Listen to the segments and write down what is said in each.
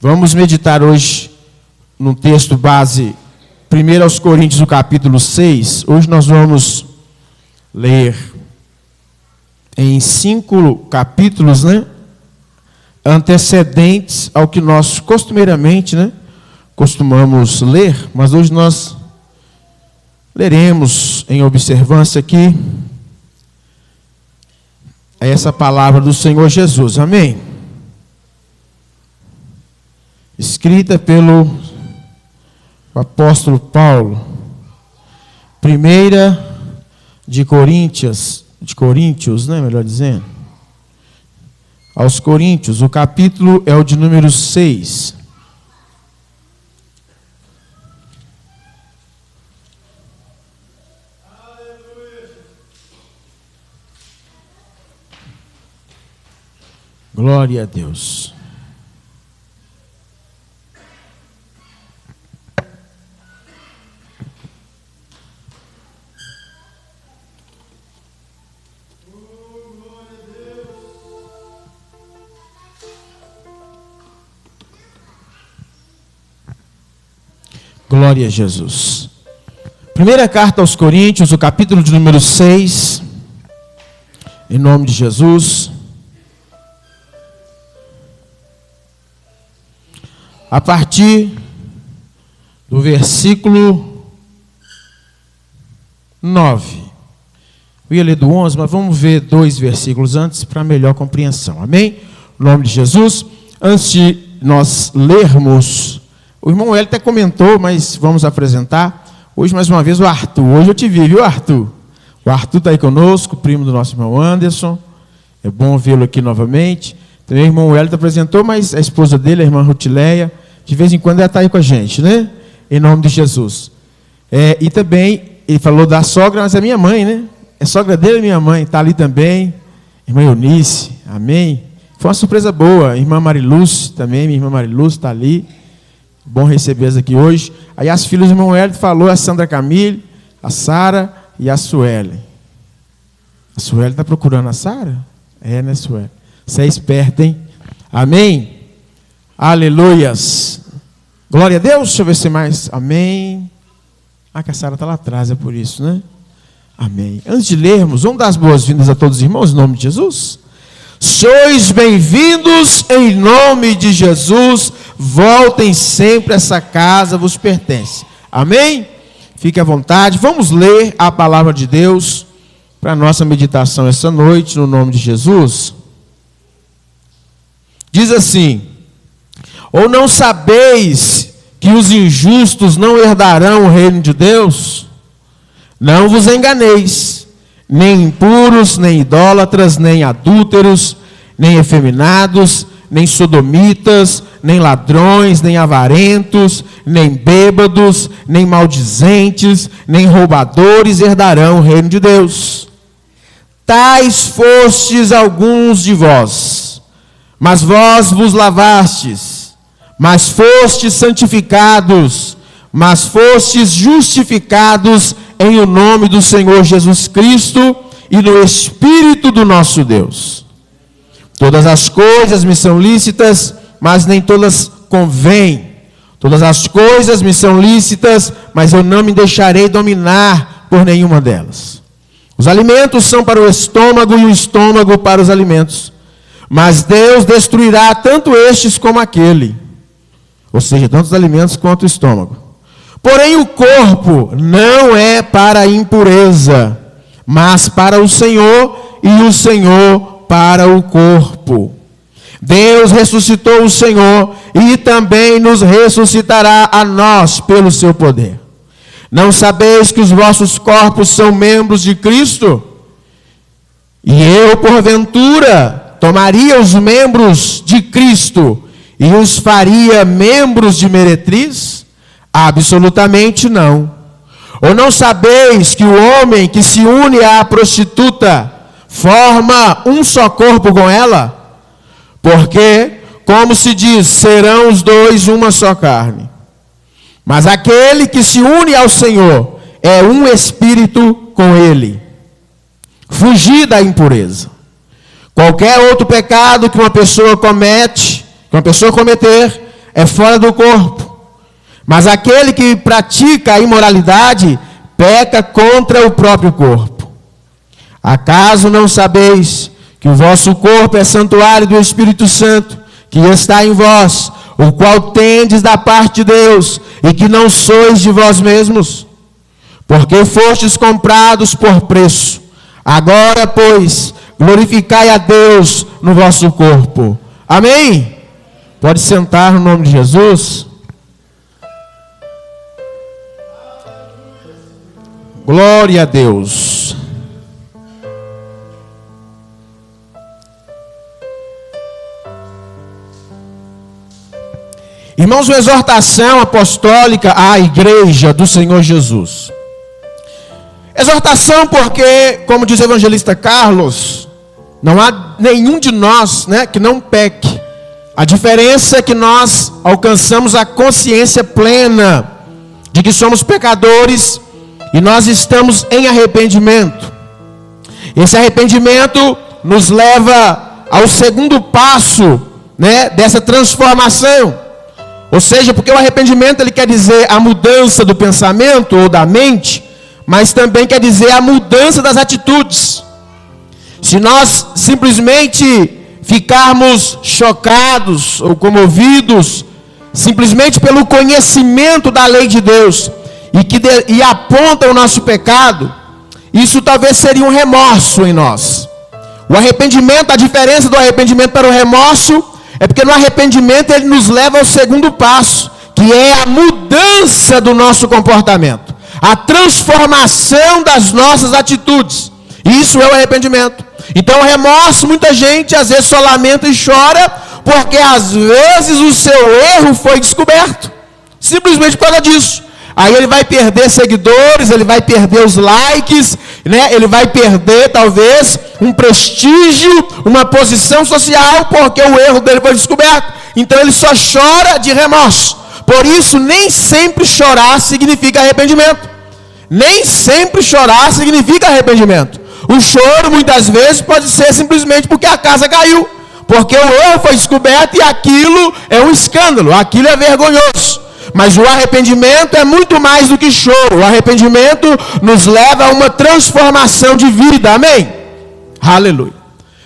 Vamos meditar hoje no texto base, 1 aos Coríntios, o capítulo 6. Hoje nós vamos ler em 5 capítulos, antecedentes ao que nós costumeiramente, costumamos ler, mas hoje nós leremos em observância aqui essa palavra do Senhor Jesus. Amém? Escrita pelo apóstolo Paulo, 1 de Coríntios, melhor dizendo, aos Coríntios, o capítulo é o de número 6. Glória a Deus. Glória a Jesus. Primeira carta aos Coríntios, o capítulo de número 6. Em nome de Jesus. A partir do versículo 9. Eu ia ler do 11, mas vamos ver 2 versículos antes para melhor compreensão. Amém? Em nome de Jesus. Antes de nós lermos, o irmão Hélio até comentou, mas vamos apresentar. Hoje, mais uma vez, o Arthur. Hoje eu te vi, viu, Arthur? O Arthur está aí conosco, primo do nosso irmão Anderson. É bom vê-lo aqui novamente. Também o irmão Hélio apresentou, mas a esposa dele, a irmã Rutileia, de vez em quando ela está aí com a gente, Em nome de Jesus. E também, ele falou da sogra, mas é minha mãe, É sogra dele, minha mãe, está ali também. Irmã Eunice, amém? Foi uma surpresa boa. Irmã Mariluz também, minha irmã Mariluz está ali. Bom recebê-las aqui hoje. Aí as filhas do irmão Hélio falou, a Sandra Camille, a Sara e a Sueli. A Sueli está procurando a Sara? Sueli? Você é esperta, hein? Amém? Aleluias. Glória a Deus. Deixa eu ver se mais. Amém. Que a Sara está lá atrás, é por isso, Amém. Antes de lermos, vamos dar as boas-vindas a todos os irmãos, em nome de Jesus. Sois bem-vindos em nome de Jesus. Voltem sempre, essa casa vos pertence. Amém? Fique à vontade. Vamos ler a palavra de Deus para a nossa meditação essa noite, no nome de Jesus. Diz assim: ou não sabeis que os injustos não herdarão o reino de Deus? Não vos enganeis, nem impuros, nem idólatras, nem adúlteros, nem efeminados, nem sodomitas, nem ladrões, nem avarentos, nem bêbados, nem maldizentes, nem roubadores herdarão o reino de Deus. Tais fostes alguns de vós, mas vós vos lavastes, mas fostes santificados, mas fostes justificados em o nome do Senhor Jesus Cristo e no Espírito do nosso Deus. Todas as coisas me são lícitas, mas nem todas convêm. Todas as coisas me são lícitas, mas eu não me deixarei dominar por nenhuma delas. Os alimentos são para o estômago e o estômago para os alimentos. Mas Deus destruirá tanto estes como aquele. Ou seja, tanto os alimentos quanto o estômago. Porém o corpo não é para a impureza, mas para o Senhor, e o Senhor para o corpo. Deus ressuscitou o Senhor e também nos ressuscitará a nós pelo seu poder. Não sabeis que os vossos corpos são membros de Cristo? E eu, porventura, tomaria os membros de Cristo e os faria membros de meretriz? Absolutamente não. Ou não sabeis que o homem que se une à prostituta forma um só corpo com ela? Porque, como se diz, serão os dois uma só carne. Mas aquele que se une ao Senhor é um espírito com ele. Fugir da impureza. Qualquer outro pecado que uma pessoa comete, que uma pessoa cometer, é fora do corpo. Mas aquele que pratica a imoralidade peca contra o próprio corpo. Acaso não sabeis que o vosso corpo é santuário do Espírito Santo, que está em vós, o qual tendes da parte de Deus, e que não sois de vós mesmos? Porque fostes comprados por preço. Agora, pois, glorificai a Deus no vosso corpo. Amém? Pode sentar no nome de Jesus. Glória a Deus. Irmãos, uma exortação apostólica à igreja do Senhor Jesus. Exortação porque, como diz o evangelista Carlos, não há nenhum de nós, que não peque. A diferença é que nós alcançamos a consciência plena de que somos pecadores e nós estamos em arrependimento. Esse arrependimento nos leva ao segundo passo, dessa transformação. Ou seja, porque o arrependimento ele quer dizer a mudança do pensamento ou da mente, mas também quer dizer a mudança das atitudes. Se nós simplesmente ficarmos chocados ou comovidos, simplesmente pelo conhecimento da lei de Deus, e aponta o nosso pecado, isso talvez seria um remorso em nós. O arrependimento, a diferença do arrependimento para o remorso, é porque no arrependimento ele nos leva ao segundo passo, que é a mudança do nosso comportamento, a transformação das nossas atitudes. Isso é o arrependimento. Então o remorso, muita gente às vezes só lamenta e chora, porque às vezes o seu erro foi descoberto, simplesmente por causa disso. Aí ele vai perder seguidores, ele vai perder os likes, ele vai perder talvez um prestígio, uma posição social, porque o erro dele foi descoberto. Então ele só chora de remorso. Por isso nem sempre chorar significa arrependimento. Nem sempre chorar significa arrependimento. O choro muitas vezes pode ser simplesmente porque a casa caiu, porque o erro foi descoberto e aquilo é um escândalo, aquilo é vergonhoso. Mas o arrependimento é muito mais do que choro. O arrependimento nos leva a uma transformação de vida. Amém? Aleluia.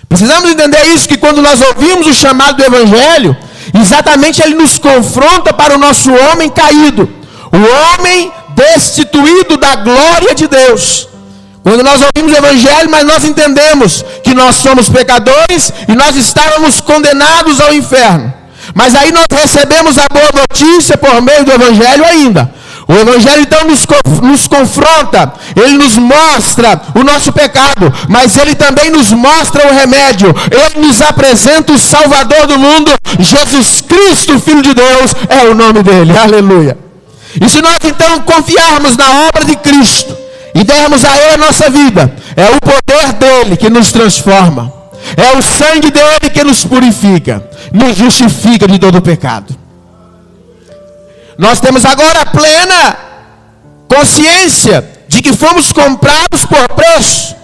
Precisamos entender isso, que quando nós ouvimos o chamado do Evangelho, exatamente ele nos confronta para o nosso homem caído. O homem destituído da glória de Deus. Quando nós ouvimos o Evangelho, mas nós entendemos que nós somos pecadores e nós estávamos condenados ao inferno. Mas aí nós recebemos a boa notícia por meio do Evangelho ainda. O Evangelho então nos confronta, ele nos mostra o nosso pecado, mas ele também nos mostra o remédio. Ele nos apresenta o Salvador do mundo, Jesus Cristo, Filho de Deus, é o nome dele, aleluia. E se nós então confiarmos na obra de Cristo e dermos a ele a nossa vida, é o poder dele que nos transforma. É o sangue dele que nos purifica, nos justifica de todo o pecado. Nós temos agora a plena consciência de que fomos comprados por preço.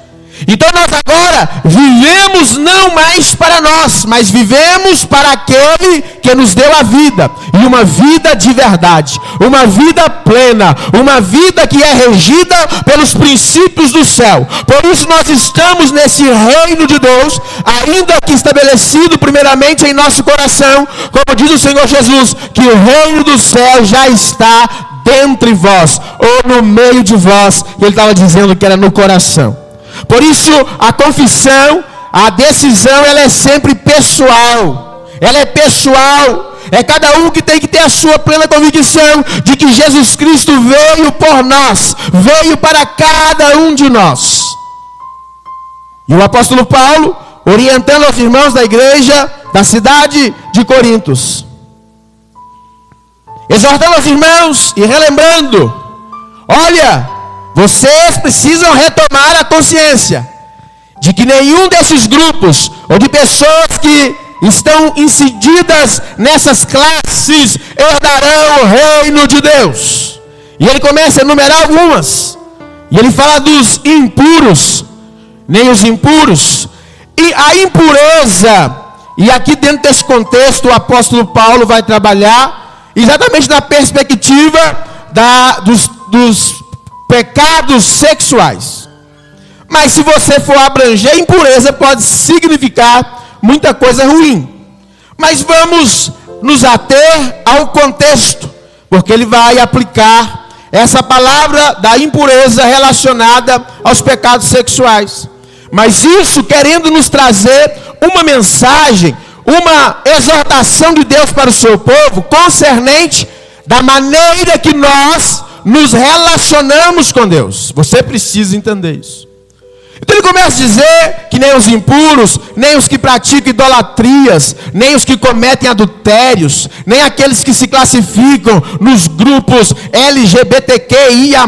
Então nós agora vivemos não mais para nós, mas vivemos para aquele que nos deu a vida. E uma vida de verdade, uma vida plena, uma vida que é regida pelos princípios do céu. Por isso nós estamos nesse reino de Deus, ainda que estabelecido primeiramente em nosso coração, como diz o Senhor Jesus, que o reino do céu já está dentre vós, ou no meio de vós. Ele estava dizendo que era no coração. Por isso, a confissão, a decisão, ela é sempre pessoal. Ela é pessoal. É cada um que tem que ter a sua plena convicção de que Jesus Cristo veio por nós, veio para cada um de nós. E o apóstolo Paulo, orientando aos irmãos da igreja da cidade de Corintos, exortando aos irmãos e relembrando: olha, vocês precisam retomar a consciência de que nenhum desses grupos, ou de pessoas que estão incididas nessas classes, herdarão o reino de Deus. E ele começa a enumerar algumas. E ele fala dos impuros, nem os impuros. E a impureza E aqui dentro desse contexto, o apóstolo Paulo vai trabalhar exatamente na perspectiva dos pecados sexuais. Mas se você for abranger, impureza pode significar muita coisa ruim. Mas vamos nos ater ao contexto, porque ele vai aplicar essa palavra da impureza relacionada aos pecados sexuais. Mas isso querendo nos trazer uma mensagem, uma exortação de Deus para o seu povo, concernente da maneira que nós nos relacionamos com Deus. Você precisa entender isso. Então ele começa a dizer que nem os impuros, nem os que praticam idolatrias, nem os que cometem adultérios, nem aqueles que se classificam nos grupos LGBTQIA+,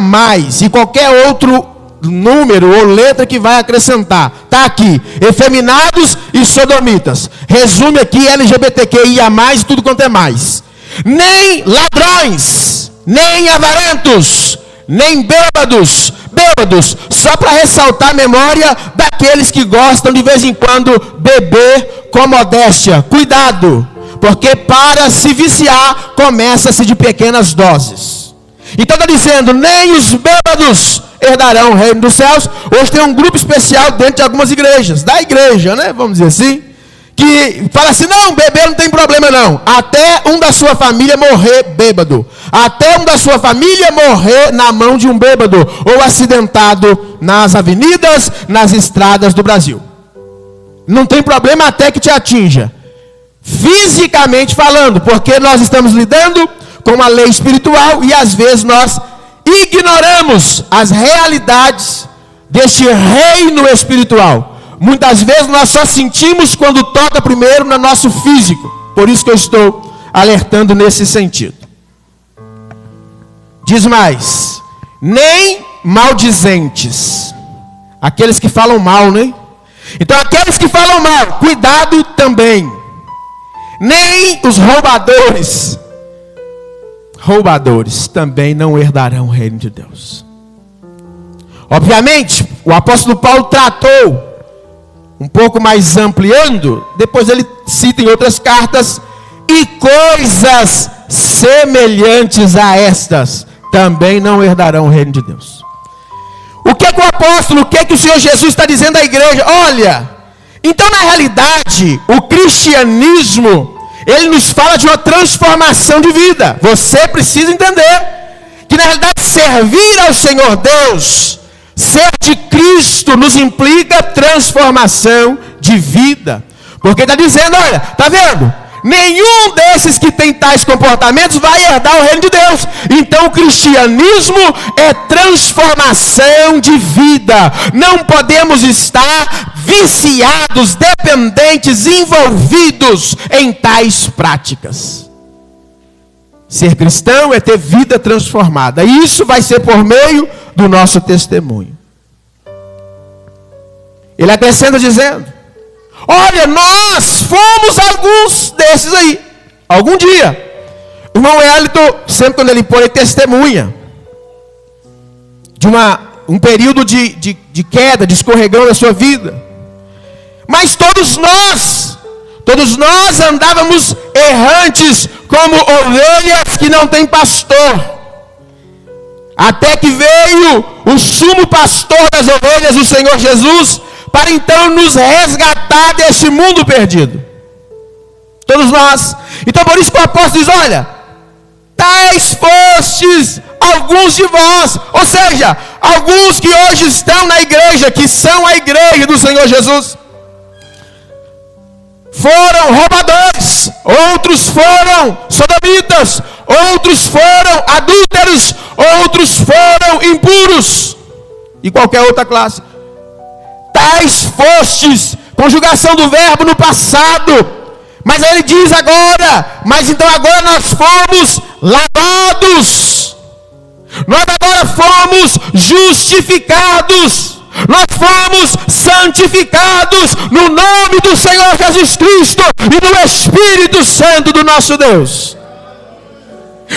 e qualquer outro número ou letra que vai acrescentar. Está aqui, efeminados e sodomitas. Resume aqui LGBTQIA+, e tudo quanto é mais. Nem ladrões, nem avarentos, nem bêbados, só para ressaltar a memória daqueles que gostam de vez em quando beber com modéstia. Cuidado, porque para se viciar, começa-se de pequenas doses. Então está dizendo, nem os bêbados herdarão o reino dos céus. Hoje tem um grupo especial dentro de algumas igrejas, da igreja, né? Vamos dizer assim, que fala assim, não, beber não tem problema não. Até um da sua família morrer bêbado. Até um da sua família morrer na mão de um bêbado. Ou acidentado nas avenidas, nas estradas do Brasil. Não tem problema até que te atinja. Fisicamente falando, porque nós estamos lidando com uma lei espiritual e às vezes nós ignoramos as realidades deste reino espiritual. Muitas vezes nós só sentimos quando toca primeiro no nosso físico. Por isso que eu estou alertando nesse sentido. Diz mais, nem maldizentes. Aqueles que falam mal, né? Então aqueles que falam mal, cuidado também. Nem os roubadores. Roubadores também não herdarão o reino de Deus. Obviamente, o apóstolo Paulo tratou um pouco mais ampliando, depois ele cita em outras cartas, e coisas semelhantes a estas também não herdarão o reino de Deus. O que o apóstolo, o que o Senhor Jesus está dizendo à igreja? Olha, então na realidade, o cristianismo, ele nos fala de uma transformação de vida. Você precisa entender que na realidade servir ao Senhor Deus, ser de Cristo nos implica transformação de vida. Porque está dizendo, olha, está vendo? Nenhum desses que tem tais comportamentos vai herdar o reino de Deus. Então o cristianismo é transformação de vida. Não podemos estar viciados, dependentes, envolvidos em tais práticas. Ser cristão é ter vida transformada. E isso vai ser por meio do nosso testemunho. Ele acrescenta dizendo, olha, nós fomos alguns desses aí. Algum dia. O irmão Hélito, sempre quando ele põe, ele testemunha de um período de queda, de escorregão da sua vida. Mas todos nós andávamos errantes como ovelhas que não têm pastor. Até que veio o sumo pastor das ovelhas, o Senhor Jesus, para então nos resgatar deste mundo perdido. Todos nós. Então por isso que o apóstolo diz, olha, tais fostes alguns de vós. Ou seja, alguns que hoje estão na igreja, que são a igreja do Senhor Jesus, foram roubadores, outros foram sodomitas, outros foram adúlteros, outros foram impuros, e qualquer outra classe. Tais fostes, conjugação do verbo no passado, mas aí ele diz agora, mas então agora nós fomos lavados, nós agora fomos justificados, nós fomos santificados no nome do Senhor Jesus Cristo e do Espírito Santo do nosso Deus.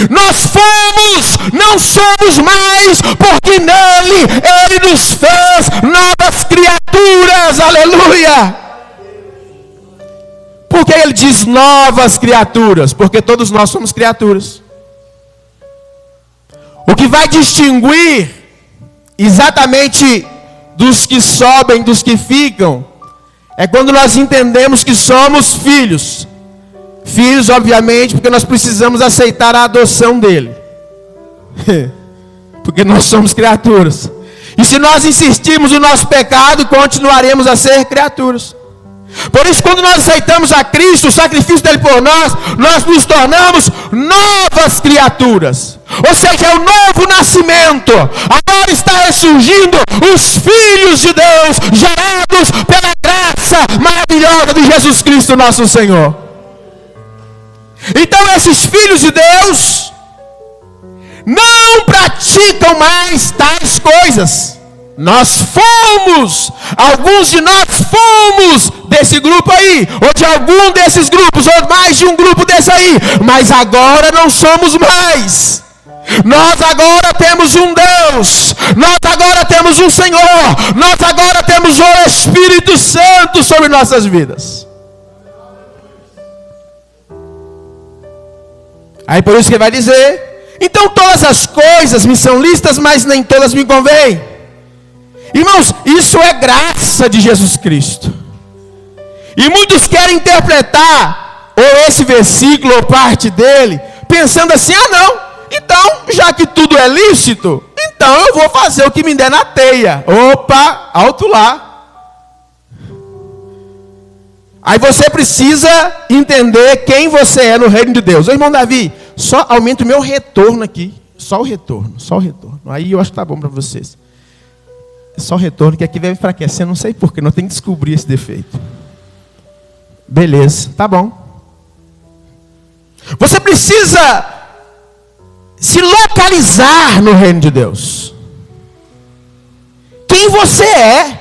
Nós fomos, não somos mais, porque nele Ele nos fez novas criaturas, aleluia. Por que ele diz novas criaturas? Porque todos nós somos criaturas. O que vai distinguir exatamente dos que sobem, dos que ficam, é quando nós entendemos que somos filhos. Filhos, obviamente, porque nós precisamos aceitar a adoção dele. Porque nós somos criaturas. E se nós insistirmos no nosso pecado, continuaremos a ser criaturas. Por isso, quando nós aceitamos a Cristo, o sacrifício dele por nós, nós nos tornamos novas criaturas. Ou seja, é o novo nascimento. Agora está ressurgindo os filhos de Deus, gerados pela graça maravilhosa de Jesus Cristo, nosso Senhor. Então, esses filhos de Deus não praticam mais tais coisas. Nós fomos, alguns de nós fomos desse grupo aí, ou de algum desses grupos, ou mais de um grupo desse aí, mas agora não somos mais. Nós agora temos um Deus, nós agora temos um Senhor, nós agora temos o Espírito Santo sobre nossas vidas. Aí por isso que ele vai dizer, então todas as coisas me são lícitas, mas nem todas me convêm. Irmãos, isso é graça de Jesus Cristo. E muitos querem interpretar ou esse versículo ou parte dele, pensando assim, não, então, já que tudo é lícito, então eu vou fazer o que me der na teia. Opa, alto lá. Aí você precisa entender quem você é no reino de Deus. Ô irmão Davi, só aumenta o meu retorno aqui. Só o retorno. Aí eu acho que tá bom para vocês. Só o retorno, que aqui vai enfraquecer, não sei porquê, não tem que descobrir esse defeito. Beleza, tá bom. Você precisa se localizar no reino de Deus. Quem você é?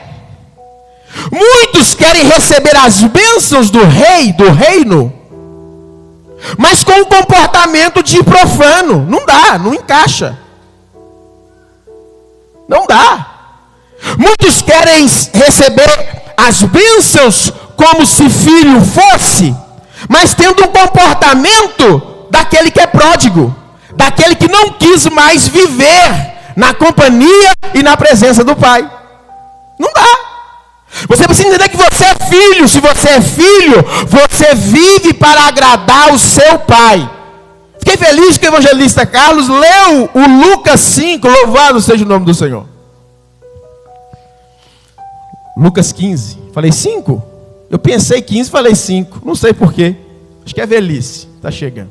Muitos querem receber as bênçãos do rei, do reino, mas com um comportamento de profano. Não dá, não encaixa. Não dá. Muitos querem receber as bênçãos como se filho fosse, mas tendo um comportamento daquele que é pródigo, daquele que não quis mais viver na companhia e na presença do Pai. Não dá. Você precisa entender que você é filho. Se você é filho, você vive para agradar o seu Pai. Fiquei feliz que o evangelista Carlos leu o Lucas 5, louvado seja o nome do Senhor. Lucas 15, falei 5? Eu pensei 15, falei 5, não sei porquê. Acho que é velhice, está chegando.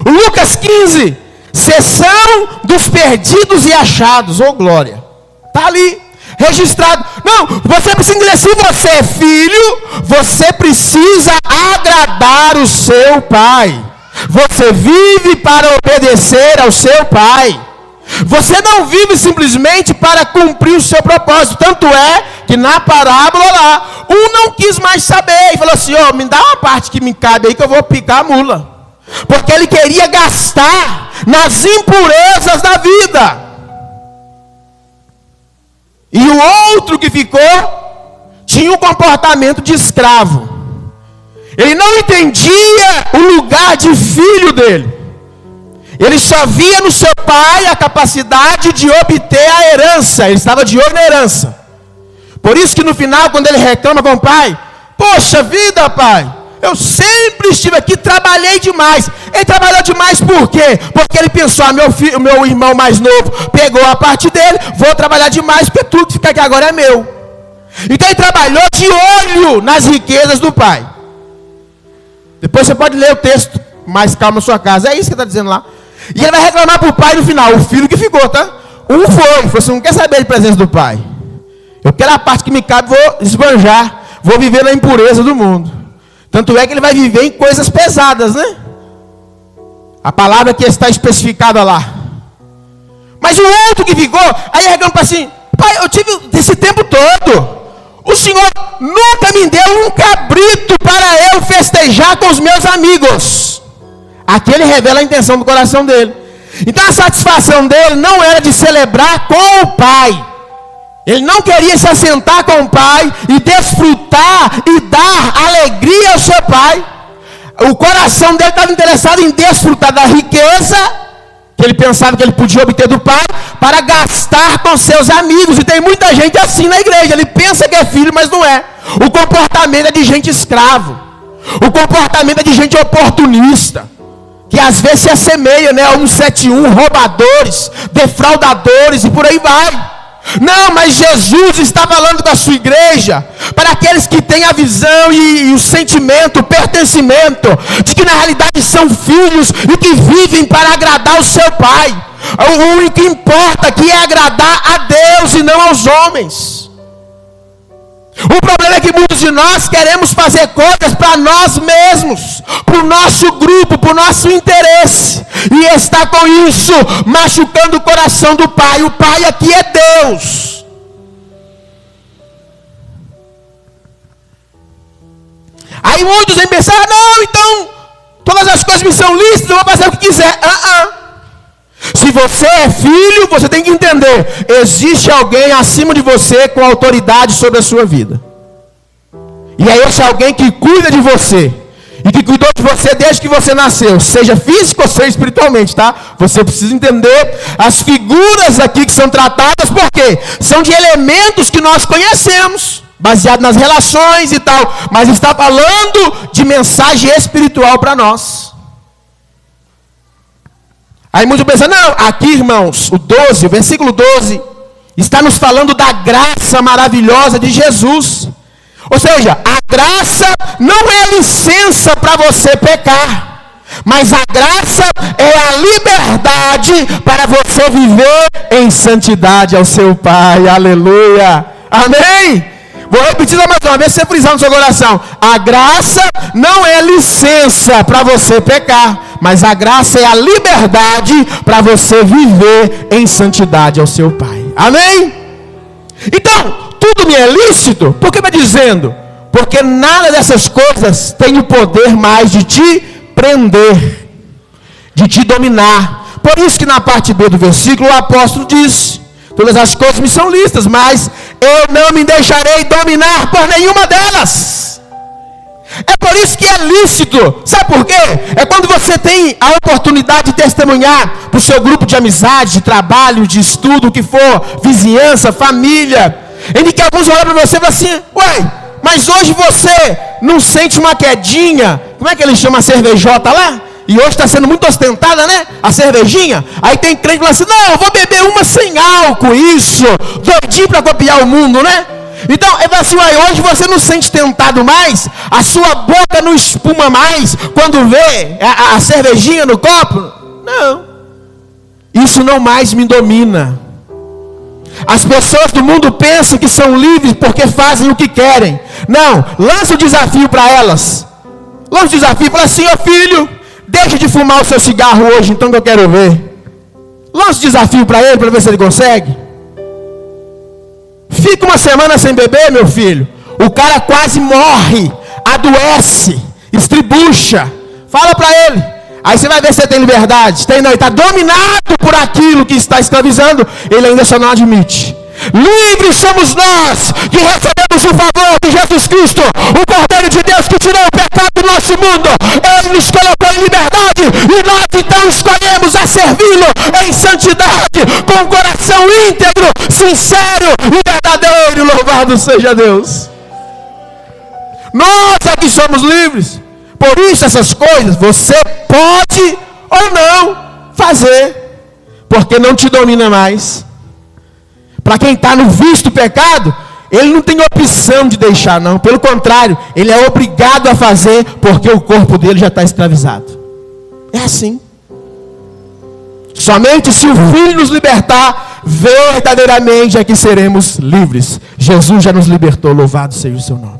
O Lucas 15, sessão dos perdidos e achados, ô glória. Está ali, registrado. Não, você precisa entender, se você é filho, você precisa agradar o seu pai. Você vive para obedecer ao seu pai. Você não vive simplesmente para cumprir o seu propósito. Tanto é que na parábola lá, um não quis mais saber e falou assim, me dá uma parte que me cabe aí que eu vou picar a mula. Porque ele queria gastar nas impurezas da vida. E o outro que ficou tinha um comportamento de escravo. Ele não entendia o lugar de filho dele. Ele só via no seu pai a capacidade de obter a herança. Ele estava de olho na herança. Por isso que no final, quando ele reclama com o pai, poxa vida, pai, eu sempre estive aqui, trabalhei demais. Ele trabalhou demais por quê? Porque ele pensou, o meu irmão mais novo pegou a parte dele, vou trabalhar demais, porque tudo que fica aqui agora é meu. Então ele trabalhou de olho nas riquezas do pai. Depois você pode ler o texto, mais calma na sua casa. É isso que está dizendo lá. E ele vai reclamar para o pai no final, o filho que ficou, tá? Falou assim, não quer saber de presença do pai. Eu quero a parte que me cabe, vou esbanjar, vou viver na impureza do mundo. Tanto é que ele vai viver em coisas pesadas, né? A palavra que está especificada lá. Mas o outro que ficou, aí reclama para assim, pai, eu tive esse tempo todo. O Senhor nunca me deu um cabrito para eu festejar com os meus amigos. Aqui ele revela a intenção do coração dele. Então a satisfação dele não era de celebrar com o pai. Ele não queria se assentar com o pai e desfrutar e dar alegria ao seu pai. O coração dele estava interessado em desfrutar da riqueza que ele pensava que ele podia obter do pai, para gastar com seus amigos. E tem muita gente assim na igreja. Ele pensa que é filho, mas não é. O comportamento é de gente escravo. O comportamento é de gente oportunista, que às vezes se assemelha, né, a 171, roubadores, defraudadores e por aí vai. Não, mas Jesus está falando da sua igreja para aqueles que têm a visão e o sentimento, o pertencimento de que na realidade são filhos e que vivem para agradar o seu pai. O único que importa aqui é agradar a Deus e não aos homens. O problema é que muitos de nós queremos fazer coisas para nós mesmos, para o nosso grupo, para o nosso interesse, e está com isso machucando o coração do pai. O pai aqui é Deus. Aí muitos vêm pensar: não, então todas as coisas me são lícitas, eu vou fazer o que quiser. Se você é filho, você tem que entender: existe alguém acima de você com autoridade sobre a sua vida. E é esse alguém que cuida de você, e que cuidou de você desde que você nasceu, seja físico ou seja espiritualmente, tá? Você precisa entender as figuras aqui que são tratadas, porque são de elementos que nós conhecemos, baseado nas relações e tal, mas está falando de mensagem espiritual para nós. Aí muitos pensam: não, aqui, irmãos, o versículo 12, está nos falando da graça maravilhosa de Jesus. Ou seja, a graça não é licença para você pecar, mas a graça é a liberdade para você viver em santidade ao seu Pai. Aleluia, amém? Vou repetir mais uma vez, você frisar no seu coração: a graça não é licença para você pecar, mas a graça é a liberdade para você viver em santidade ao seu Pai. Amém? Então, tudo me é lícito. Por que vai dizendo? Porque nada dessas coisas tem o poder mais de te prender, de te dominar. Por isso que na parte B do versículo o apóstolo diz: todas as coisas me são lícitas, mas eu não me deixarei dominar por nenhuma delas. É por isso que é lícito. Sabe por quê? É quando você tem a oportunidade de testemunhar para o seu grupo de amizade, de trabalho, de estudo, o que for, vizinhança, família, em que alguns olham para você e falam assim: ué, mas hoje você não sente uma quedinha? Como é que ele chama a cervejota lá? E hoje está sendo muito ostentada, né? A cervejinha. Aí tem crente que fala assim: não, eu vou beber uma sem álcool, isso, doidinho para copiar o mundo, né? Então, ele fala assim: ué, hoje você não sente tentado mais? A sua boca não espuma mais quando vê a cervejinha no copo? Não. Isso não mais me domina. As pessoas do mundo pensam que são livres porque fazem o que querem. Não, lança o desafio para elas. Lança o desafio, fala assim: ô filho, deixa de fumar o seu cigarro hoje, então, que eu quero ver. Lança o desafio para ele, para ver se ele consegue. Fica uma semana sem beber, meu filho. O cara quase morre, adoece, estribucha. Fala para ele. Aí você vai ver se você tem liberdade. Tem não, ele está dominado por aquilo que está escravizando. Ele ainda só não admite. Livres somos nós, que recebemos o favor de Jesus Cristo, o Cordeiro de Deus que tirou o pecado do nosso mundo. Ele nos colocou em liberdade, e nós então escolhemos a servi-lo em santidade, com o coração íntegro, sincero e verdadeiro. Louvado seja Deus. Nós aqui somos livres. Por isso essas coisas você pode ou não fazer, porque não te domina mais. Para quem está no vício do pecado, ele não tem opção de deixar, não. Pelo contrário, ele é obrigado a fazer, porque o corpo dele já está escravizado. É assim. Somente se o Filho nos libertar, verdadeiramente é que seremos livres. Jesus já nos libertou, louvado seja o seu nome.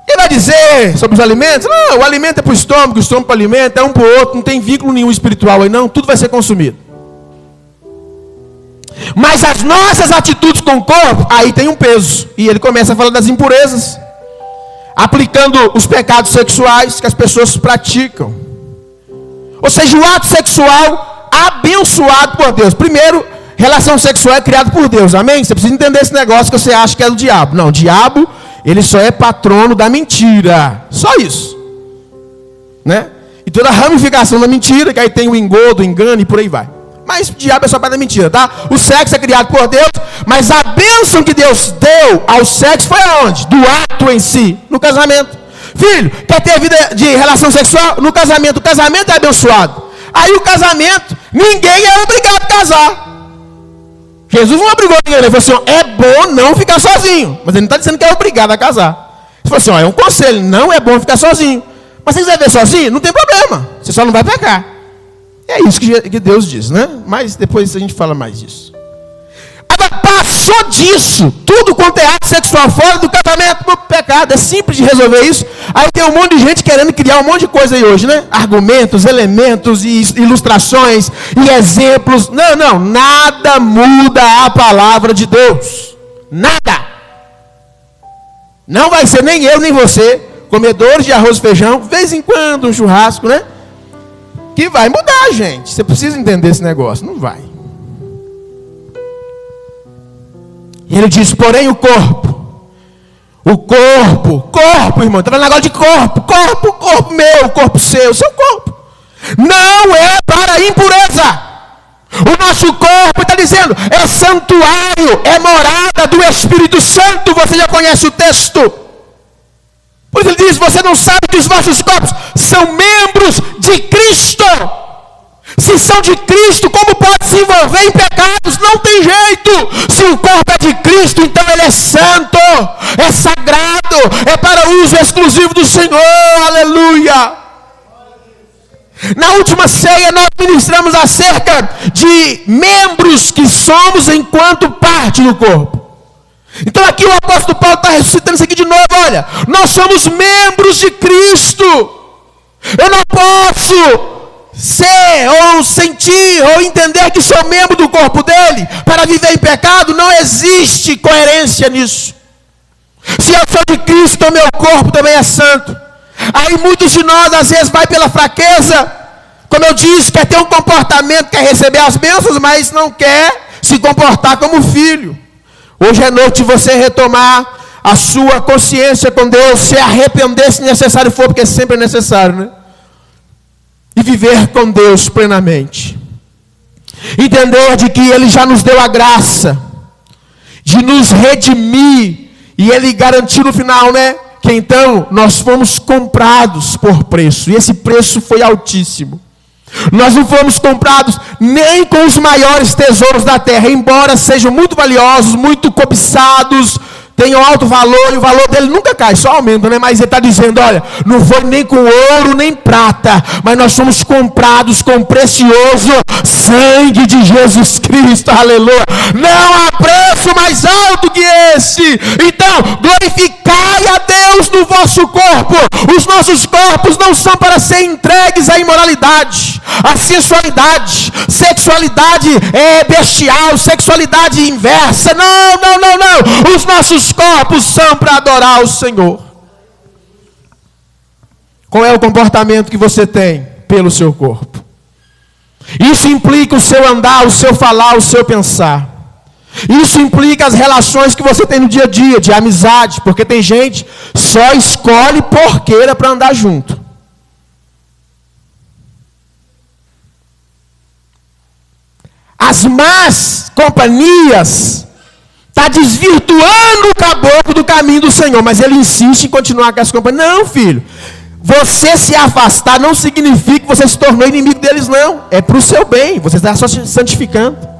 Quem vai dizer sobre os alimentos? Não, o alimento é para o estômago para o alimento, é um para o outro, não tem vínculo nenhum espiritual aí não, tudo vai ser consumido. Mas as nossas atitudes com o corpo, aí tem um peso. E ele começa a falar das impurezas, aplicando os pecados sexuais que as pessoas praticam. Ou seja, o ato sexual abençoado por Deus. Primeiro, relação sexual é criada por Deus, amém? Você precisa entender esse negócio que você acha que é do diabo. Não, o diabo, ele só é patrono da mentira. Só isso. Né? E toda a ramificação da mentira, que aí tem o engodo, o engano e por aí vai. Mas o diabo é só pai da mentira, tá? O sexo é criado por Deus, mas a bênção que Deus deu ao sexo foi aonde? Do ato em si, no casamento. Filho, quer ter vida de relação sexual? No casamento. O casamento é abençoado. Aí o casamento, ninguém é obrigado a casar. Jesus não obrigou ninguém. Ele falou assim, ó, é bom não ficar sozinho. Mas ele não está dizendo que é obrigado a casar. Ele falou assim, ó, é um conselho, não é bom ficar sozinho. Mas se você quiser ver sozinho, não tem problema. Você só não vai pecar. É isso que Deus diz, né? Mas depois a gente fala mais disso. Agora, passou disso, tudo quanto é ato sexual fora do casamento, pecado, é simples de resolver isso. Aí tem um monte de gente querendo criar um monte de coisa aí hoje, né? Argumentos, elementos, e ilustrações, e exemplos. Não, nada muda a palavra de Deus. Nada. Não vai ser nem eu, nem você, comedores de arroz e feijão, de vez em quando um churrasco, né? Que vai mudar, gente. Você precisa entender esse negócio. Não vai. E ele diz, porém o corpo, irmão, está falando negócio de corpo meu, corpo seu corpo, não é para impureza. O nosso corpo, está dizendo, é santuário, é morada do Espírito Santo. Você já conhece o texto. Por isso ele diz, você não sabe que os nossos corpos são membros de Cristo. Se são de Cristo, como pode se envolver em pecados? Não tem jeito. Se o corpo é de Cristo, então ele é santo, é sagrado, é para uso exclusivo do Senhor. Aleluia. Na última ceia nós ministramos acerca de membros que somos enquanto parte do corpo. Então aqui o apóstolo Paulo está ressuscitando isso aqui de novo. Olha, nós somos membros de Cristo. Eu não posso ser, ou sentir, ou entender que sou membro do corpo dele para viver em pecado. Não existe coerência nisso. Se eu sou de Cristo, o meu corpo também é santo. Aí muitos de nós às vezes vai pela fraqueza, como eu disse, quer ter um comportamento, quer receber as bênçãos, mas não quer se comportar como filho. Hoje é noite de você retomar a sua consciência com Deus, se arrepender se necessário for, porque sempre é necessário, né? E viver com Deus plenamente. Entender de que Ele já nos deu a graça de nos redimir. E Ele garantiu no final, né? Que então nós fomos comprados por preço. E esse preço foi altíssimo. Nós não fomos comprados nem com os maiores tesouros da terra. Embora sejam muito valiosos, muito cobiçados, tenham alto valor, e o valor dele nunca cai, só aumenta, né? Mas ele está dizendo, olha, não foi nem com ouro nem prata, mas nós somos comprados com o precioso sangue de Jesus Cristo, aleluia. Não há preço mais alto que esse. Então, glorificai a Deus no vosso corpo. Os nossos corpos não são para ser entregues à imoralidade, à sensualidade, sexualidade bestial, sexualidade inversa. Não. Os nossos corpos são para adorar o Senhor. Qual é o comportamento que você tem pelo seu corpo? Isso implica o seu andar, o seu falar, o seu pensar. Isso implica as relações que você tem no dia a dia, de amizade, porque tem gente que só escolhe porqueira para andar junto. As más companhias está desvirtuando o caboclo do caminho do Senhor, mas ele insiste em continuar com essa companhia. Não, filho, você se afastar não significa que você se tornou inimigo deles, não. É para o seu bem, você está só se santificando.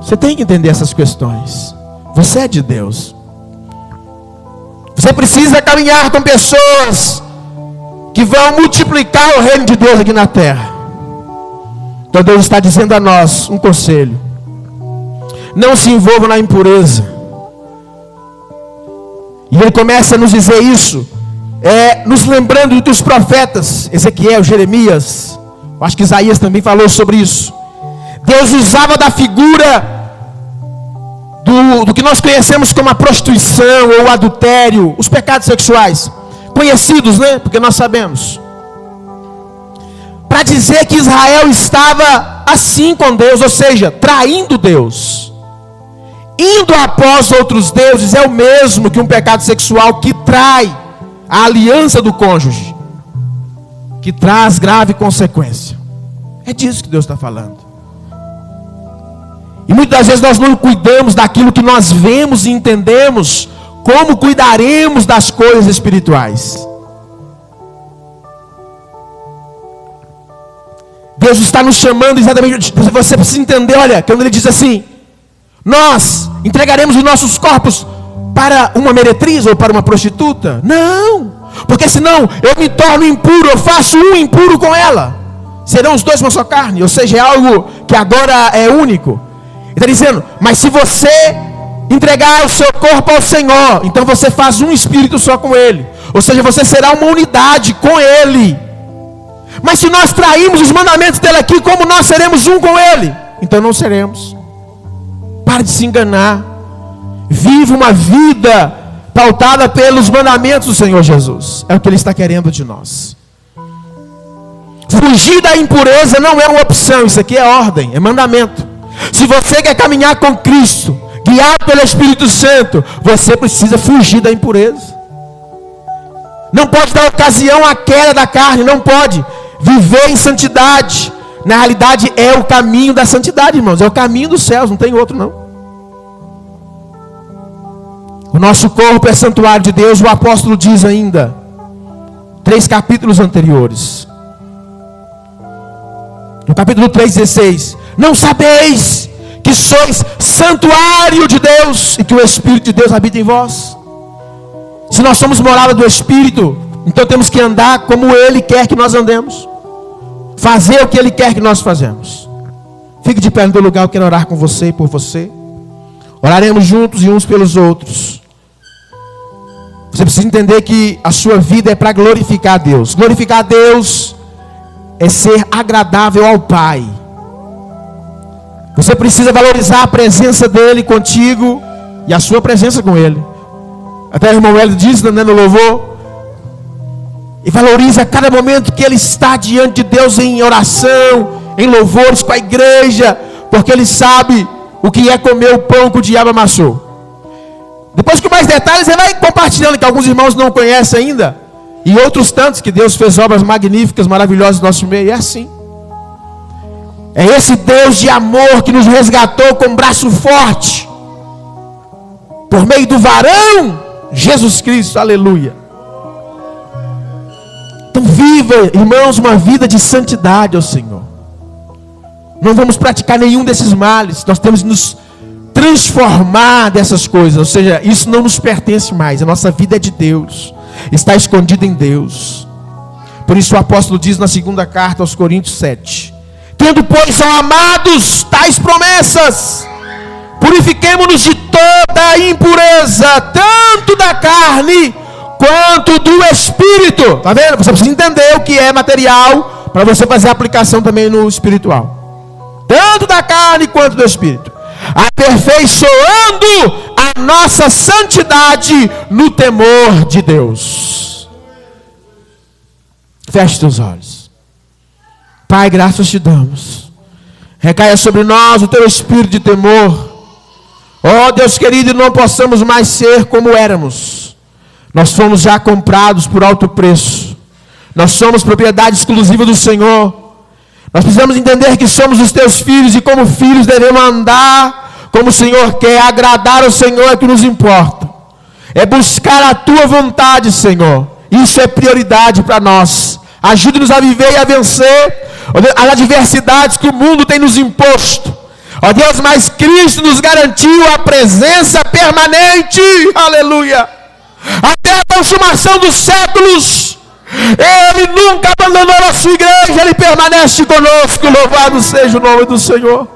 Você tem que entender essas questões. Você é de Deus. Você precisa caminhar com pessoas que vão multiplicar o reino de Deus aqui na terra. Então Deus está dizendo a nós um conselho: não se envolva na impureza. E Ele começa a nos dizer isso, nos lembrando dos profetas, Ezequiel, Jeremias, acho que Isaías também falou sobre isso. Deus usava da figura do que nós conhecemos como a prostituição ou o adultério, os pecados sexuais, conhecidos, né? Porque nós sabemos, para dizer que Israel estava assim com Deus, ou seja, traindo Deus. Indo após outros deuses é o mesmo que um pecado sexual que trai a aliança do cônjuge, que traz grave consequência. É disso que Deus está falando. E muitas vezes nós não cuidamos daquilo que nós vemos e entendemos. Como cuidaremos das coisas espirituais? Deus está nos chamando exatamente. Você precisa entender, olha, quando Ele diz assim: nós entregaremos os nossos corpos para uma meretriz ou para uma prostituta? Não, porque senão eu me torno impuro, eu faço um impuro com ela. Serão os dois uma só carne, ou seja, é algo que agora é único. Ele está dizendo, mas se você entregar o seu corpo ao Senhor, então você faz um espírito só com Ele. Ou seja, você será uma unidade com Ele. Mas se nós trairmos os mandamentos dele aqui, como nós seremos um com Ele? Então não seremos. Pare de se enganar. Viva uma vida pautada pelos mandamentos do Senhor Jesus. É o que Ele está querendo de nós. Fugir da impureza não é uma opção. Isso aqui é ordem, é mandamento. Se você quer caminhar com Cristo, guiado pelo Espírito Santo, você precisa fugir da impureza. Não pode dar ocasião à queda da carne. Não pode viver em santidade. Na realidade é o caminho da santidade, irmãos. É o caminho dos céus, não tem outro não. O nosso corpo é santuário de Deus. O apóstolo diz ainda, 3 capítulos anteriores, no capítulo 3:16, não sabeis que sois santuário de Deus e que o Espírito de Deus habita em vós? Se nós somos morada do Espírito, então temos que andar como Ele quer que nós andemos, fazer o que Ele quer que nós fazemos. Fique de pé no teu lugar, eu quero orar com você e por você. Oraremos juntos e uns pelos outros. Você precisa entender que a sua vida é para glorificar a Deus. Glorificar a Deus é ser agradável ao Pai. Você precisa valorizar a presença dEle contigo e a sua presença com Ele. Até o irmão Hélio diz, no louvor, e valoriza a cada momento que ele está diante de Deus em oração, em louvores com a igreja, porque ele sabe o que é comer o pão que o diabo amassou. Depois, com mais detalhes, ele vai compartilhando, que alguns irmãos não conhecem ainda, e outros tantos que Deus fez obras magníficas, maravilhosas no nosso meio. É assim. É esse Deus de amor que nos resgatou com um braço forte, por meio do varão Jesus Cristo, aleluia. Então viva, irmãos, uma vida de santidade ao Senhor. Não vamos praticar nenhum desses males. Nós temos que nos transformar dessas coisas. Ou seja, isso não nos pertence mais. A nossa vida é de Deus, está escondida em Deus. Por isso o apóstolo diz na segunda carta aos Coríntios 7: tendo, pois, ó amados, tais promessas, purifiquemo-nos de toda a impureza, tanto da carne quanto do Espírito. Está vendo? Você precisa entender o que é material para você fazer a aplicação também no espiritual. Tanto da carne quanto do Espírito. Aperfeiçoando a nossa santidade no temor de Deus. Feche teus olhos. Pai, graças te damos. Recaia sobre nós o teu espírito de temor. Ó Deus querido, não possamos mais ser como éramos. Nós fomos já comprados por alto preço. Nós somos propriedade exclusiva do Senhor. Nós precisamos entender que somos os teus filhos e como filhos devemos andar como o Senhor quer. Agradar ao Senhor é o que nos importa. É buscar a tua vontade, Senhor. Isso é prioridade para nós. Ajude-nos a viver e a vencer as adversidades que o mundo tem nos imposto. Ó Deus, mas Cristo nos garantiu a presença permanente, aleluia, até a consumação dos séculos. Ele nunca abandonou a sua igreja, Ele permanece conosco. Louvado seja o nome do Senhor.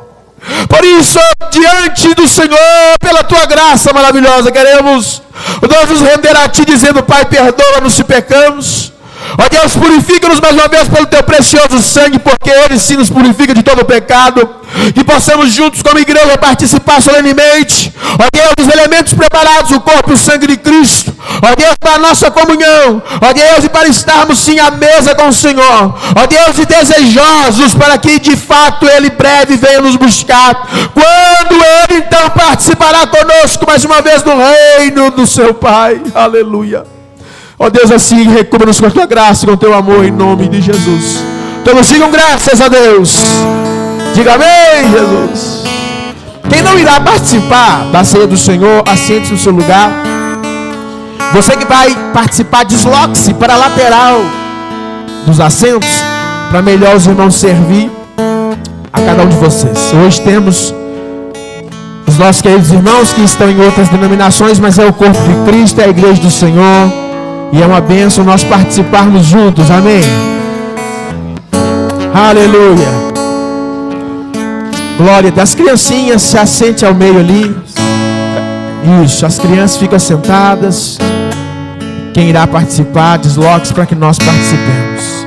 Por isso, diante do Senhor, pela tua graça maravilhosa, queremos nós nos render a ti, dizendo: Pai, perdoa-nos se pecamos. Ó Deus, purifica-nos mais uma vez pelo teu precioso sangue, porque ele sim nos purifica de todo o pecado. Que possamos juntos como igreja participar solenemente, ó Deus, dos elementos preparados, o corpo e o sangue de Cristo, ó Deus, para a nossa comunhão, ó Deus, e para estarmos sim à mesa com o Senhor, ó Deus, e desejosos para que de fato Ele breve venha nos buscar, quando Ele então participará conosco mais uma vez no reino do seu Pai. Aleluia. Ó Deus, assim recubra-nos com a tua graça e com o teu amor, em nome de Jesus. Todos digam graças a Deus. Diga amém, Jesus. Quem não irá participar da ceia do Senhor, assente-se no seu lugar. Você que vai participar, desloque-se para a lateral dos assentos, para melhor os irmãos servir a cada um de vocês. Hoje temos os nossos queridos irmãos que estão em outras denominações, mas é o corpo de Cristo, é a igreja do Senhor, e é uma bênção nós participarmos juntos, amém? Aleluia. Glória a Deus. As criancinhas se assentem ao meio ali. Isso, as crianças ficam sentadas. Quem irá participar, desloque-se para que nós participemos.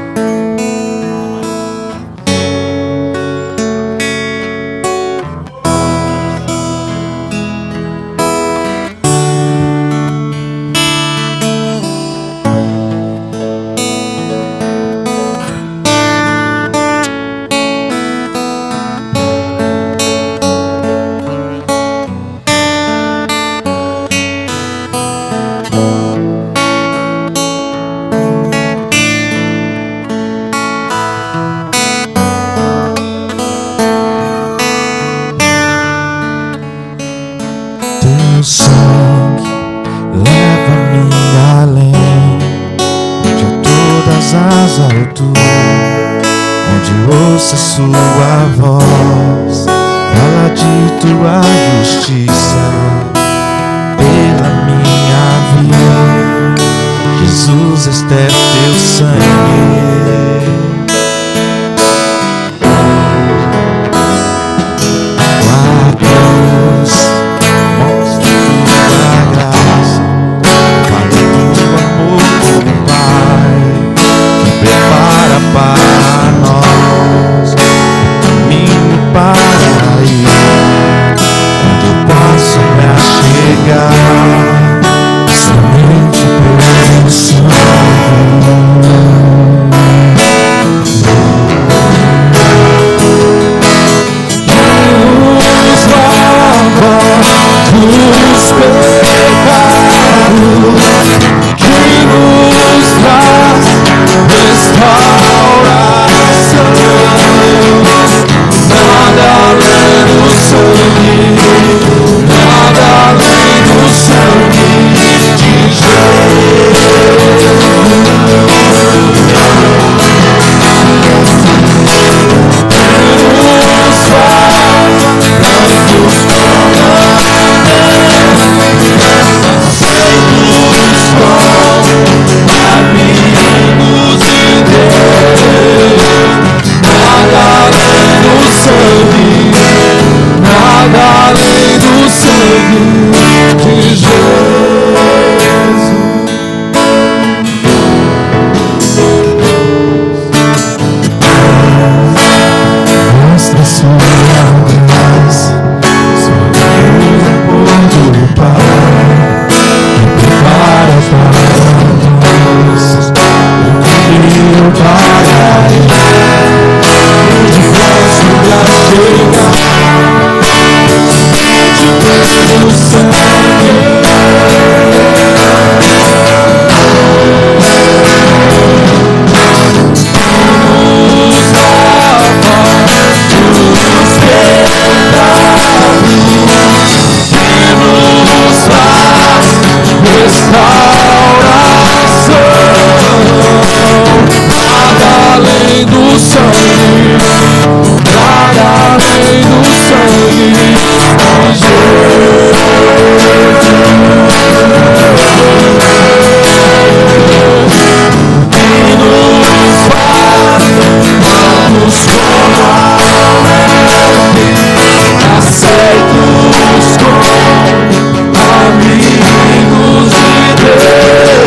Amigos de Deus,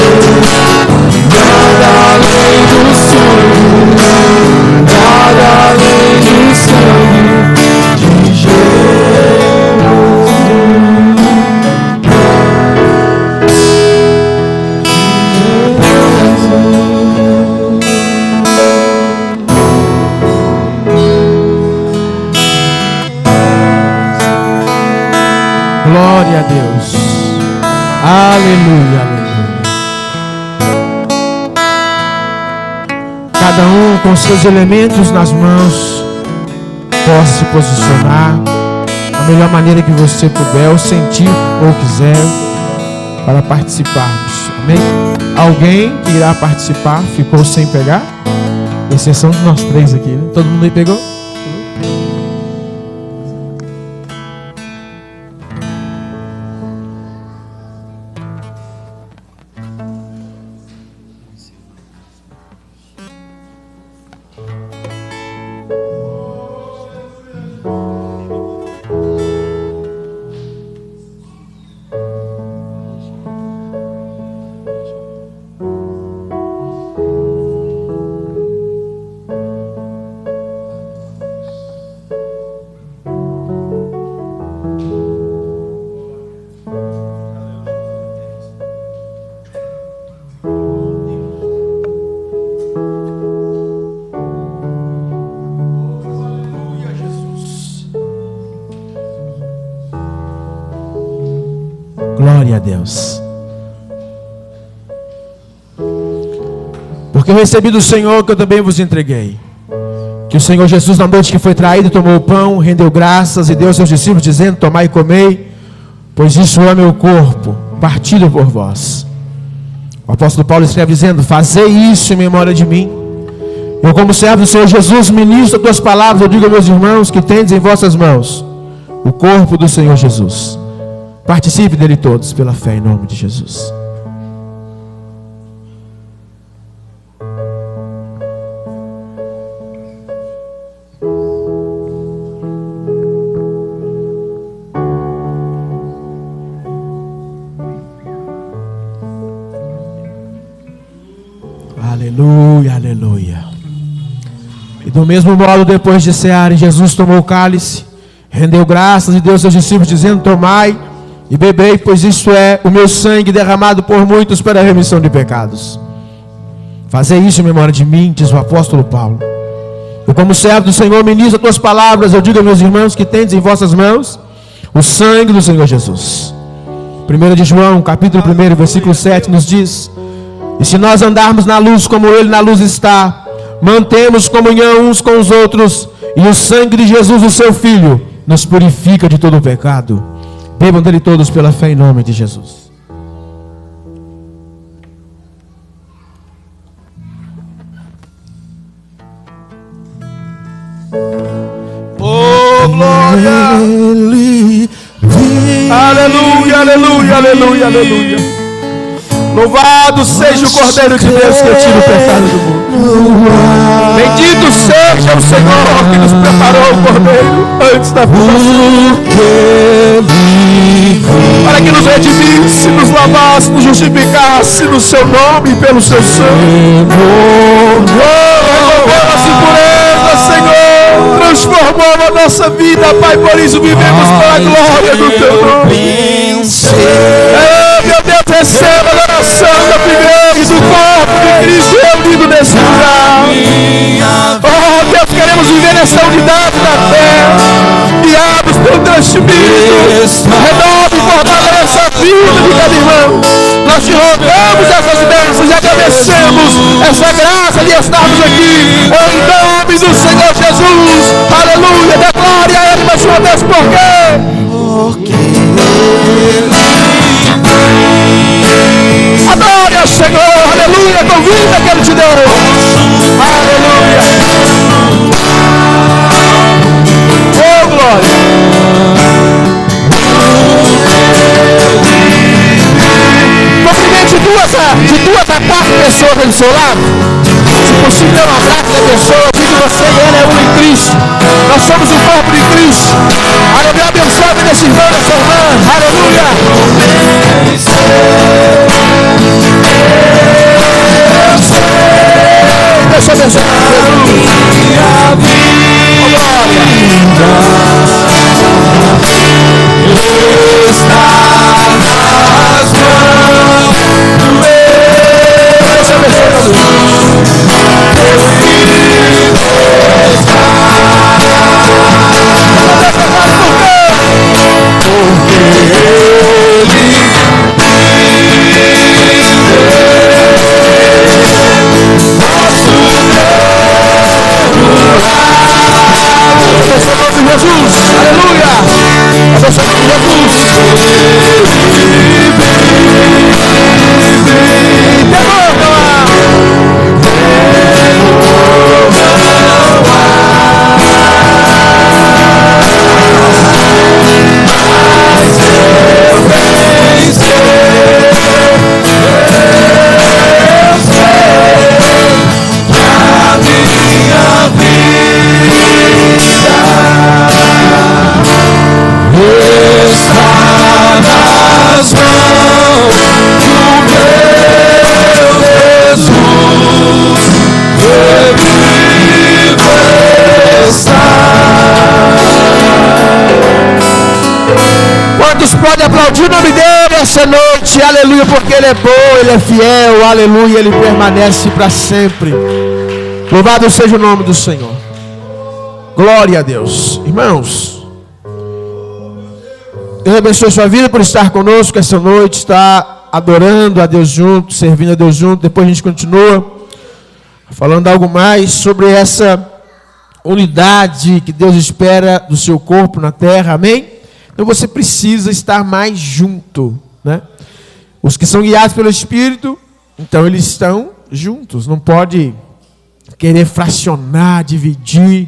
nada além Aleluia, aleluia. Cada um com seus elementos nas mãos, possa se posicionar da melhor maneira que você puder, ou sentir ou quiser, para participarmos. Amém? Alguém que irá participar ficou sem pegar? Exceção de nós três aqui, né? Todo mundo aí pegou? Glória a Deus. Porque eu recebi do Senhor que eu também vos entreguei. Que o Senhor Jesus, na noite que foi traído, tomou o pão, rendeu graças e deu aos seus discípulos, dizendo: tomai e comei, pois isso é meu corpo, partido por vós. O apóstolo Paulo escreve dizendo: fazei isso em memória de mim. Eu, como servo do Senhor Jesus, ministro as tuas palavras, eu digo a meus irmãos que tendes em vossas mãos o corpo do Senhor Jesus. Participe dele todos pela fé em nome de Jesus. Aleluia, aleluia. E do mesmo modo, depois de cearem, Jesus tomou o cálice, rendeu graças e deu aos seus discípulos, dizendo: tomai e bebei, pois isto é o meu sangue derramado por muitos para a remissão de pecados. Fazei isso em memória de mim, diz o apóstolo Paulo. Eu, como servo do Senhor, ministro as tuas palavras, eu digo a meus irmãos que tendes em vossas mãos o sangue do Senhor Jesus. 1 de João, capítulo 1, versículo 7, nos diz: e se nós andarmos na luz como Ele na luz está, mantemos comunhão uns com os outros, e o sangue de Jesus, o seu Filho, nos purifica de todo o pecado. Bebam dele todos pela fé em nome de Jesus. Oh, glória! Aleluia, aleluia, aleluia, aleluia. Louvado seja o Cordeiro de Deus que tira o pecado do mundo. Bendito seja o Senhor que nos preparou o Cordeiro antes da fundação, para que nos redimisse, nos lavasse, nos justificasse no seu nome e pelo seu sangue. Removeu as impurezas, Senhor, transformou a nossa vida, Pai, por isso vivemos para a glória do teu nome. Meu Deus, receba a adoração da primeira e do corpo de Cristo reunido nesse lugar. Oh Deus, queremos viver nessa unidade da fé, guiados pelo teu Espírito. Renove e fortaleça a vida de cada irmão. Nós te rogamos essas bênçãos e agradecemos essa graça de estarmos aqui em nome do Senhor Jesus. Aleluia, declare a Ele, mas sua Deus, por quê? Adore ao Senhor, aleluia, com vida que Ele te deu. Aleluia. Oh, glória. Cumprimente de duas a quatro pessoas do seu lado. Se possível, dê um abraço da pessoa, diga que você e ela é um em Cristo. Nós somos o corpo de Cristo. Aleluia, abençoe nesse irmão, nessa irmã. Aleluia. Deixa eu abençoar. Oh, glória. Está nas mãos do Deus. Deixa eu abençoar. Porque Ele Quantos podem aplaudir o nome dele essa noite? Aleluia, porque ele é bom, ele é fiel, aleluia, ele permanece para sempre. Louvado seja o nome do Senhor. Glória a Deus. Irmãos, Deus abençoe sua vida por estar conosco essa noite, estar adorando a Deus junto, servindo a Deus junto. Depois a gente continua falando algo mais sobre essa unidade que Deus espera do seu corpo na terra, amém? Então você precisa estar mais junto, né? Os que são guiados pelo Espírito, então eles estão juntos, não pode querer fracionar, dividir,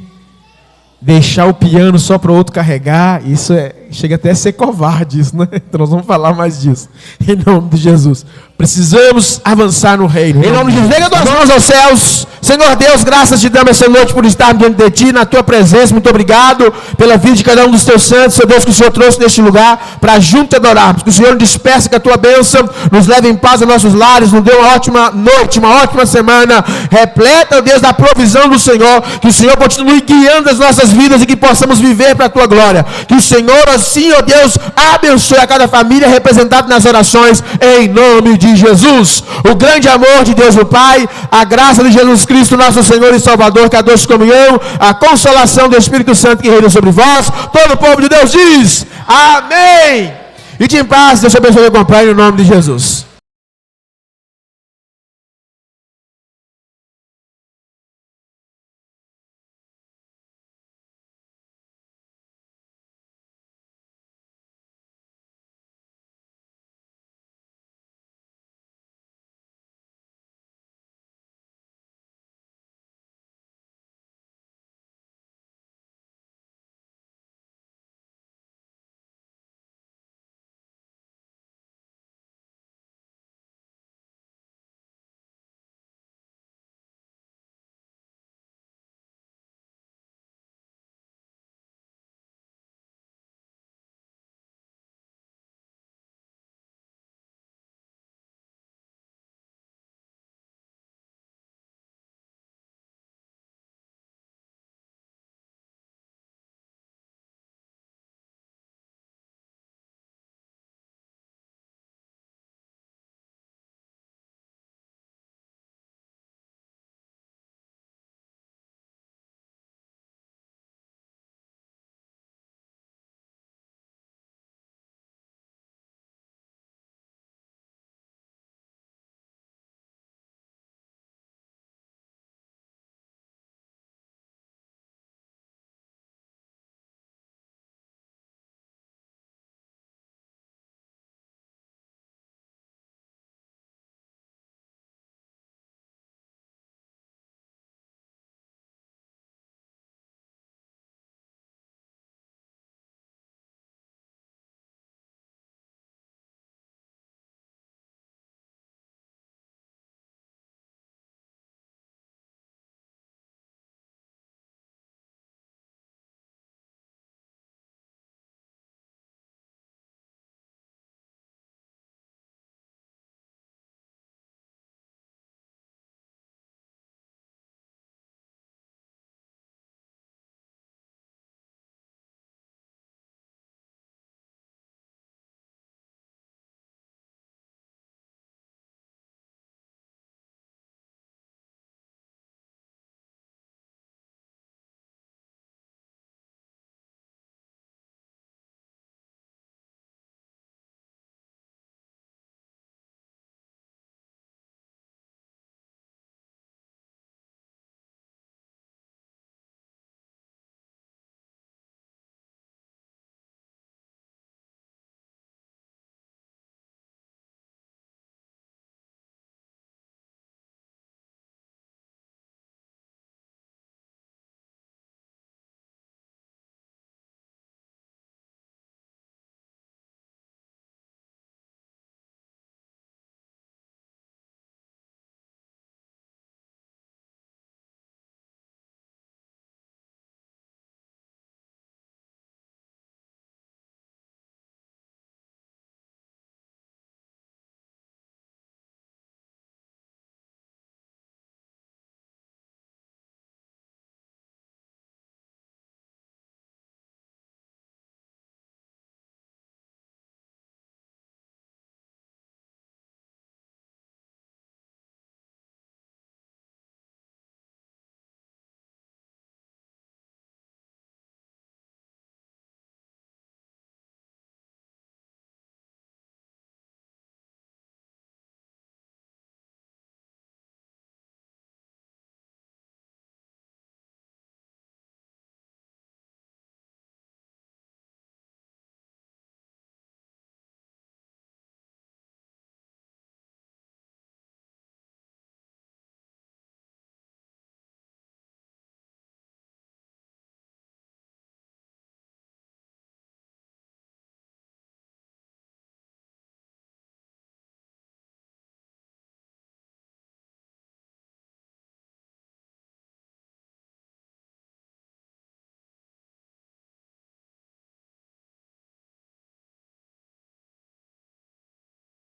deixar o piano só para o outro carregar. Isso chega até a ser covarde, isso, né? Então nós vamos falar mais disso, em nome de Jesus. Precisamos avançar no reino. Em nome de Jesus, liga duas mãos aos céus. Senhor Deus, graças te damos essa noite por estar diante de ti, na tua presença. Muito obrigado pela vida de cada um dos teus santos, Senhor Deus, que o Senhor trouxe neste lugar para junto te adorarmos. Que o Senhor nos disperse com a tua bênção, nos leve em paz aos nossos lares, nos dê uma ótima noite, uma ótima semana, repleta, Deus, da provisão do Senhor. Que o Senhor continue guiando as nossas vidas e que possamos viver para a tua glória. Que o Senhor, assim, ó Deus, abençoe a cada família representada nas orações, em nome de Jesus. O grande amor de Deus o Pai, a graça de Jesus Cristo, nosso Senhor e Salvador, que a doce comunhão, a consolação do Espírito Santo que reina sobre vós, todo o povo de Deus diz, amém. E de paz, Deus te abençoe e acompanhe no nome de Jesus.